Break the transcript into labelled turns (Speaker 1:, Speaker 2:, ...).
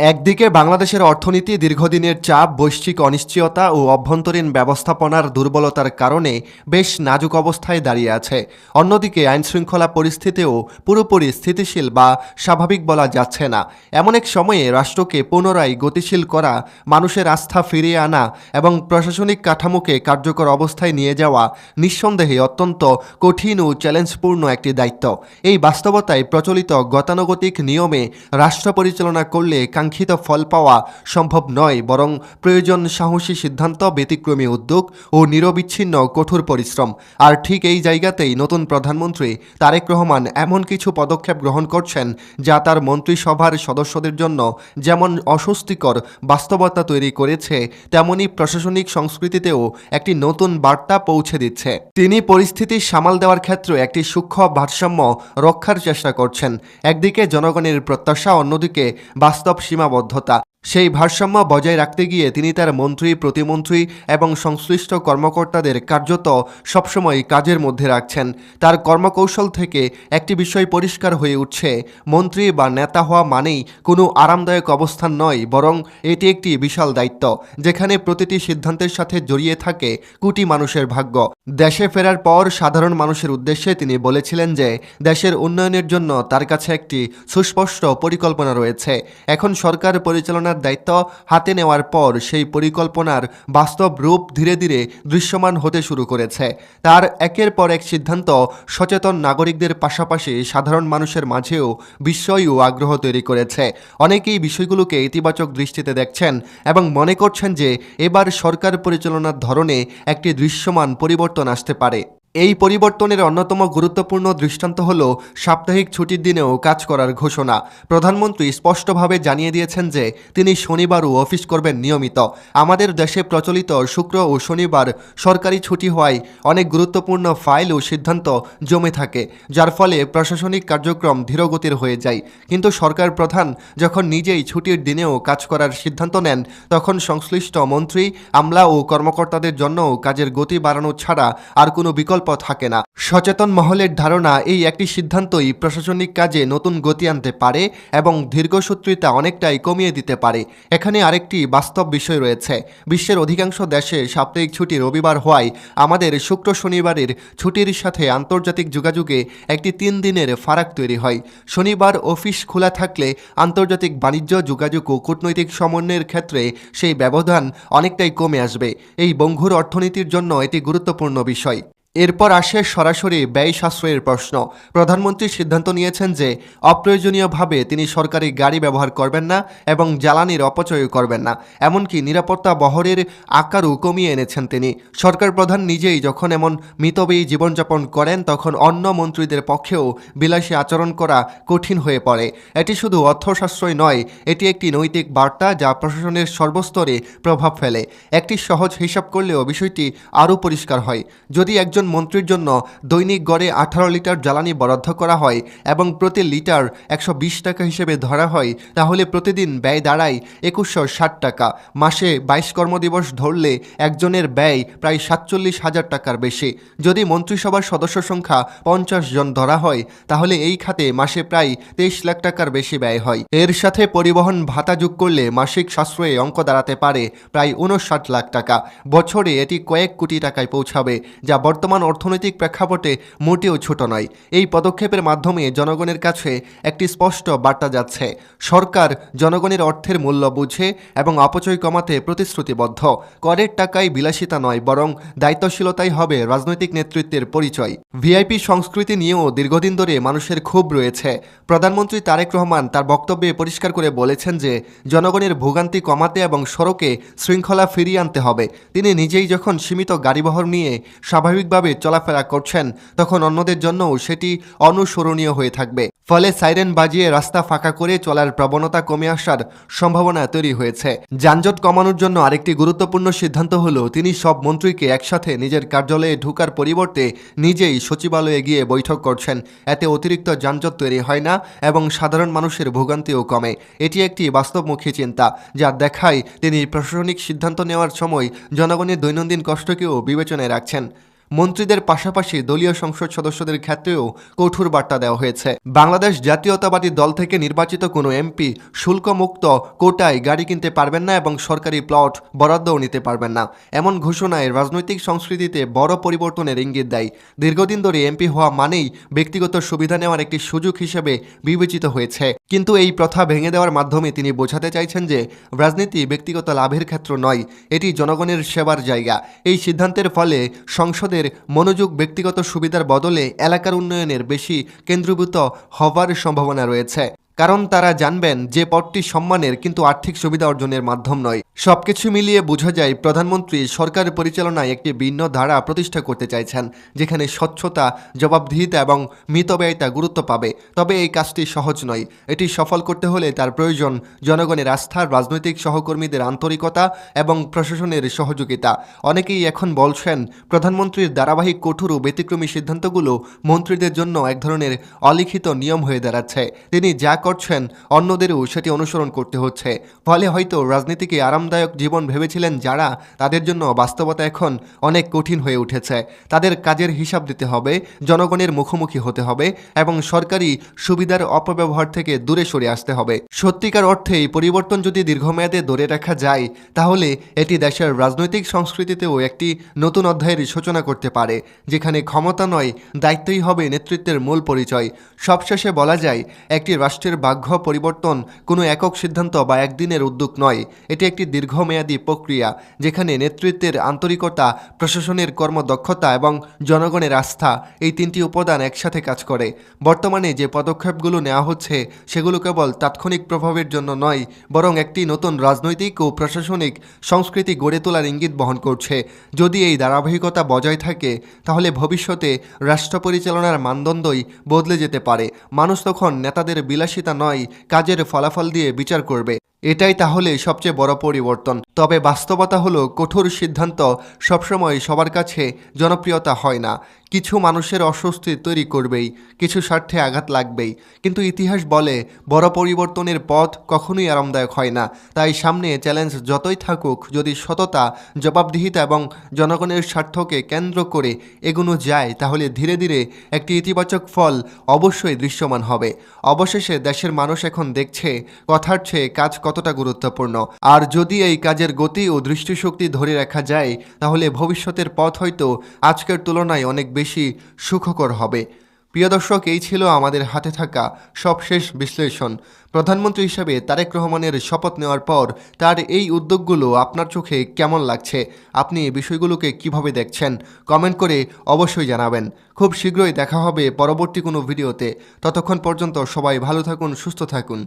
Speaker 1: একদিকে বাংলাদেশের অর্থনীতি দীর্ঘদিনের চাপ, বৈশ্বিক অনিশ্চয়তা ও অভ্যন্তরীণ ব্যবস্থাপনার দুর্বলতার কারণে বেশ নাজুক অবস্থায় দাঁড়িয়ে আছে। অন্যদিকে আইনশৃঙ্খলা পরিস্থিতিও পুরোপুরি স্থিতিশীল বা স্বাভাবিক বলা যাচ্ছে না। এমন এক সময়ে রাষ্ট্রকে পুনরায় গতিশীল করা, মানুষের আস্থা ফিরিয়ে আনা এবং প্রশাসনিক কাঠামোকে কার্যকর অবস্থায় নিয়ে যাওয়া নিঃসন্দেহে অত্যন্ত কঠিন ও চ্যালেঞ্জপূর্ণ একটি দায়িত্ব। এই বাস্তবতায় প্রচলিত গতানুগতিক নিয়মে রাষ্ট্র পরিচালনা করলে কাঙ্ক্ষিত ফল পাওয়া সম্ভব নয়, বরং প্রয়োজন সাহসী সিদ্ধান্ত, ব্যতিক্রমী উদ্যোগ ও নিরবিচ্ছিন্ন কঠোর পরিশ্রম। আর ঠিক এই জায়গাতেই নতুন প্রধানমন্ত্রী তারেক রহমান এমন কিছু পদক্ষেপ গ্রহণ করছেন যা তার মন্ত্রিসভার সদস্যদের জন্য যেমন অস্বস্তিকর বাস্তবতা তৈরি করেছে, তেমনি প্রশাসনিক সংস্কৃতিতেও একটি নতুন বার্তা পৌঁছে দিচ্ছে। তিনি পরিস্থিতি সামাল দেওয়ার ক্ষেত্রে একটি সূক্ষ্ম ভারসাম্য রক্ষার চেষ্টা করছেন। একদিকে জনগণের প্রত্যাশা, অন্যদিকে বাস্তব সীমাবদ্ধতা। সেই ভারসাম্য বজায় রাখতে গিয়ে তিনি তার মন্ত্রী, প্রতিমন্ত্রী এবং সংশ্লিষ্ট কর্মকর্তাদের কার্যত সবসময় কাজের মধ্যে রাখছেন। তার কর্মকৌশল থেকে একটি বিষয় পরিষ্কার হয়ে উঠছে, মন্ত্রী বা নেতা হওয়া মানেই কোনো আরামদায়ক অবস্থান নয়, বরং এটি একটি বিশাল দায়িত্ব, যেখানে প্রতিটি সিদ্ধান্তের সাথে জড়িয়ে থাকে কোটি মানুষের ভাগ্য। দেশে ফেরার পর সাধারণ মানুষের উদ্দেশ্যে তিনি বলেছিলেন যে দেশের উন্নয়নের জন্য তার কাছে একটি সুস্পষ্ট পরিকল্পনা রয়েছে। এখন সরকার পরিচালনার দায়িত্ব হাতে নেওয়ার পর সেই পরিকল্পনার বাস্তব রূপ ধীরে ধীরে দৃশ্যমান হতে শুরু করেছে। তার একের পর এক সিদ্ধান্ত সচেতন নাগরিকদের পাশাপাশি সাধারণ মানুষের মাঝেও বিস্ময় ও আগ্রহ তৈরি করেছে। অনেকেই বিষয়গুলোকে ইতিবাচক দৃষ্টিতে দেখছেন এবং মনে করছেন যে এবার সরকার পরিচালনার ধরনে একটি দৃশ্যমান পরিবর্তন আসতে পারে। এই পরিবর্তনের অন্যতম গুরুত্বপূর্ণ দৃষ্টান্ত হল সাপ্তাহিক ছুটির দিনেও কাজ করার ঘোষণা। প্রধানমন্ত্রী স্পষ্টভাবে জানিয়ে দিয়েছেন যে তিনি শনিবারও অফিস করবেন নিয়মিত। আমাদের দেশে প্রচলিত শুক্র ও শনিবার সরকারি ছুটি হওয়ায় অনেক গুরুত্বপূর্ণ ফাইল ও সিদ্ধান্ত জমে থাকে, যার ফলে প্রশাসনিক কার্যক্রম ধীরগতির হয়ে যায়। কিন্তু সরকার প্রধান যখন নিজেই ছুটির দিনেও কাজ করার সিদ্ধান্ত নেন, তখন সংশ্লিষ্ট মন্ত্রী, আমলা ও কর্মকর্তাদের জন্যও কাজের গতি বাড়ানো ছাড়া আর কোনো বিকল্প থাকে না। সচেতন মহলের ধারণা, এই একটি সিদ্ধান্তই প্রশাসনিক কাজে নতুন গতি আনতে পারে এবং দীর্ঘসূত্রিতা অনেকটাই কমিয়ে দিতে পারে। এখানে আরেকটি বাস্তব বিষয় রয়েছে। বিশ্বের অধিকাংশ দেশে সাপ্তাহিক ছুটি রবিবার হওয়ায় আমাদের শুক্র শনিবারের ছুটির সাথে আন্তর্জাতিক যোগাযোগে একটি 3 দিনের ফারাক তৈরি হয়। শনিবার অফিস খোলা থাকলে আন্তর্জাতিক বাণিজ্য, যোগাযোগ ও কূটনৈতিক সমন্বয়ের ক্ষেত্রে সেই ব্যবধান অনেকটাই কমে আসবে। এই বঙ্গুর অর্থনীতির জন্য এটি গুরুত্বপূর্ণ বিষয়। এরপর আসে সরাসরি ব্যয় সাশ্রয়ের প্রশ্ন। প্রধানমন্ত্রী সিদ্ধান্ত নিয়েছেন যে অপ্রয়োজনীয়ভাবে তিনি সরকারি গাড়ি ব্যবহার করবেন না এবং জ্বালানির অপচয় করবেন না। এমনকি নিরাপত্তা বহরের আকারও কমিয়ে এনেছেন তিনি। সরকার প্রধান নিজেই যখন এমন মিতব্যয়ী জীবনযাপন করেন, তখন অন্য মন্ত্রীদের পক্ষেও বিলাসী আচরণ করা কঠিন হয়ে পড়ে। এটি শুধু অর্থ সাশ্রয় নয়, এটি একটি নৈতিক বার্তা যা প্রশাসনের সর্বস্তরে প্রভাব ফেলে। একটি সহজ হিসাব করলেও বিষয়টি আরও পরিষ্কার হয়। যদি একজন মন্ত্রীর জন্য দৈনিক গড়ে 18 লিটার জ্বালানি বরাদ্দ করা হয় এবং প্রতি লিটার 120 টাকা হিসেবে ধরা হয়, তাহলে প্রতিদিন ব্যয় দাঁড়ায় 2160 টাকা। মাসে 22 কর্মদিবস ধরলে একজনের ব্যয় প্রায় 47,000 টাকার বেশি। যদি মন্ত্রিসভার সদস্য সংখ্যা 50 জন ধরা হয়, তাহলে এই খাতে মাসে প্রায় 23 লাখ টাকার বেশি ব্যয় হয়। এর সাথে পরিবহন ভাতা যোগ করলে মাসিক সাশ্রয়ে অঙ্ক দাঁড়াতে পারে প্রায় 59 লাখ টাকা। বছরে এটি কয়েক কোটি টাকায় পৌঁছাবে, যা বর্তমান অর্থনৈতিক প্রেক্ষাপটে মোটেও ছোট নয়। এই পদক্ষেপের মাধ্যমে জনগণের কাছে একটি স্পষ্ট বার্তা যাচ্ছে, সরকার জনগণের অর্থের মূল্য বুঝে এবং অপচয় কমাতে প্রতিশ্রুতিবদ্ধ। করের টাকায় বিলাসিতা নয়, বরং দায়িত্বশীলতাই হবে রাজনৈতিক নেতৃত্বের পরিচয়। ভিআইপি সংস্কৃতি নিয়েও দীর্ঘদিন ধরে মানুষের ক্ষোভ রয়েছে। প্রধানমন্ত্রী তারেক রহমান তার বক্তব্যে পরিষ্কার করে বলেছেন যে জনগণের ভোগান্তি কমাতে এবং সড়কে শৃঙ্খলা ফিরিয়ে আনতে হবে। তিনি নিজেই যখন সীমিত গাড়িবহর নিয়ে স্বাভাবিকভাবে চলাফেরা করছেন, তখন অন্যদের জন্যও সেটি অনুসরণীয় হয়ে থাকবে। ফলে সাইরেন বাজিয়ে রাস্তা ফাঁকা করে চলার প্রবণতা কমে আসার সম্ভাবনা তৈরি হয়েছে। যানজট কমানোর জন্য আরেকটি গুরুত্বপূর্ণ সিদ্ধান্ত হলো তিনি সব মন্ত্রীকে একসাথে নিজের কার্যালয়ে ঢোকার পরিবর্তে নিজেই সচিবালয়ে গিয়ে বৈঠক করছেন। এতে অতিরিক্ত যানজট তৈরি হয় না এবং সাধারণ মানুষের ভোগান্তিও কমে। এটি একটি বাস্তবমুখী চিন্তা, যা দেখায় তিনি প্রশাসনিক সিদ্ধান্ত নেওয়ার সময় জনগণের দৈনন্দিন কষ্টকেও বিবেচনায় রাখছেন। মন্ত্রীদের পাশাপাশি দলীয় সংসদ সদস্যদের ক্ষেত্রেও কঠোর বার্তা দেওয়া হয়েছে। বাংলাদেশ জাতীয়তাবাদী দল থেকে নির্বাচিত কোনো এমপি শুল্কমুক্ত কোটায় গাড়ি কিনতে পারবেন না এবং সরকারি প্লট বরাদ্দও নিতে পারবেন না। এমন ঘোষণায় রাজনৈতিক সংস্কৃতিতে বড় পরিবর্তনের ইঙ্গিত দেয়। দীর্ঘদিন ধরে এমপি হওয়া মানেই ব্যক্তিগত সুবিধা নেওয়ার একটি সুযোগ হিসেবে বিবেচিত হয়েছে, কিন্তু এই প্রথা ভেঙে দেওয়ার মাধ্যমে তিনি বোঝাতে চাইছেন যে রাজনীতি ব্যক্তিগত লাভের ক্ষেত্র নয়, এটি জনগণের সেবার জায়গা। এই সিদ্ধান্তের ফলে সংসদের মনোযোগ ব্যক্তিগত সুবিধার বদলে এলাকার উন্নয়নের বেশি কেন্দ্রীভূত হবার সম্ভাবনা রয়েছে, কারণ তারা জানবেন যে পদটি সম্মানের কিন্তু আর্থিক সুবিধা অর্জনের মাধ্যম নয়। সবকিছু মিলিয়ে বোঝা যায় প্রধানমন্ত্রী সরকার পরিচালনায় একটি ভিন্ন ধারা প্রতিষ্ঠা করতে চাইছেন, যেখানে স্বচ্ছতা, জবাবদিহিতা এবং মিতব্যয়িতা গুরুত্ব পাবে। তবে এই কাজটি সহজ নয়। এটি সফল করতে হলে তার প্রয়োজন জনগণের আস্থা, রাজনৈতিক সহকর্মীদের আন্তরিকতা এবং প্রশাসনের সহযোগিতা। অনেকেই এখন বলছেন প্রধানমন্ত্রীর ধারাবাহিক কঠোর ও ব্যতিক্রমী সিদ্ধান্তগুলো মন্ত্রীদের জন্য এক ধরনের অলিখিত নিয়ম হয়ে দাঁড়াচ্ছে। তিনি যা করছেন অন্যদেরও সেটি অনুসরণ করতে হচ্ছে। ফলে হয়তো রাজনীতিকে আরামদায়ক জীবন ভেবেছিলেন যারা, তাদের জন্য বাস্তবতা এখন অনেক কঠিন হয়ে উঠেছে। তাদের কাজের হিসাব দিতে হবে, জনগণের মুখোমুখি হতে হবে এবং সরকারি সুবিধার অপব্যবহার থেকে দূরে সরে আসতে হবে। সত্যিকার অর্থে এই পরিবর্তন যদি দীর্ঘমেয়াদে ধরে রাখা যায়, তাহলে এটি দেশের রাজনৈতিক সংস্কৃতিতেও একটি নতুন অধ্যায়ের সূচনা করতে পারে, যেখানে ক্ষমতা নয়, দায়িত্বই হবে নেতৃত্বের মূল পরিচয়। সবশেষে বলা যায়, একটি রাষ্ট্রের ভাগ্য পরিবর্তন কোনো একক সিদ্ধান্ত বা একদিনের উদ্যোগ নয়। এটি একটি দীর্ঘমেয়াদী প্রক্রিয়া, যেখানে নেতৃত্বের আন্তরিকতা, প্রশাসনের কর্মদক্ষতা এবং জনগণের আস্থা, এই তিনটি উপাদান একসাথে কাজ করে। বর্তমানে যে পদক্ষেপগুলো নেওয়া হচ্ছে সেগুলো কেবল তাৎক্ষণিক প্রভাবের জন্য নয়, বরং একটি নতুন রাজনৈতিক ও প্রশাসনিক সংস্কৃতি গড়ে তোলার ইঙ্গিত বহন করছে। যদি এই ধারাবাহিকতা বজায় থাকে, তাহলে ভবিষ্যতে রাষ্ট্র পরিচালনার মানদণ্ডই বদলে যেতে পারে। মানুষ তখন নেতাদের বিলাসিতা নয়, কাজের ফলাফল দিয়ে বিচার করবে। এটাই তাহলে সবচেয়ে বড় পরিবর্তন। তবে বাস্তবতা হলো, কঠোর সিদ্ধান্ত সবসময় সবার কাছে জনপ্রিয়তা হয় না। কিছু মানুষের অস্বস্তি তৈরি করবেই, কিছু স্বার্থে আঘাত লাগবেই, কিন্তু ইতিহাস বলে বড় পরিবর্তনের পথ কখনোই আরামদায়ক হয় না। তাই সামনে চ্যালেঞ্জ যতই থাকুক, যদি সততা, জবাবদিহিতা এবং জনগণের স্বার্থকে কেন্দ্র করে এগোনো যায়, তাহলে ধীরে ধীরে একটি ইতিবাচক ফল অবশ্যই দৃশ্যমান হবে। অবশেষে দেশের মানুষ এখন দেখছে কথার চেয়ে কাজ কতটা গুরুত্বপূর্ণ। আর যদি এই কাজের গতি ও দৃষ্টিশক্তি ধরে রাখা যায়, তাহলে ভবিষ্যতের পথ হয়তো আজকের তুলনায় অনেক বেশি সুখকর হবে। প্রিয় দর্শক, এই ছিল আমাদের হাতে থাকা সবশেষ বিশ্লেষণ। প্রধানমন্ত্রী হিসেবে তারেক রহমানের শপথ নেওয়ার পর তার এই উদ্যোগগুলো আপনার চোখে কেমন লাগছে? আপনি এই বিষয়গুলোকে কিভাবে দেখছেন? কমেন্ট করে অবশ্যই জানাবেন। খুব শীঘ্রই দেখা হবে পরবর্তী কোনো ভিডিওতে। ততক্ষণ পর্যন্ত সবাই ভালো থাকুন, সুস্থ থাকুন।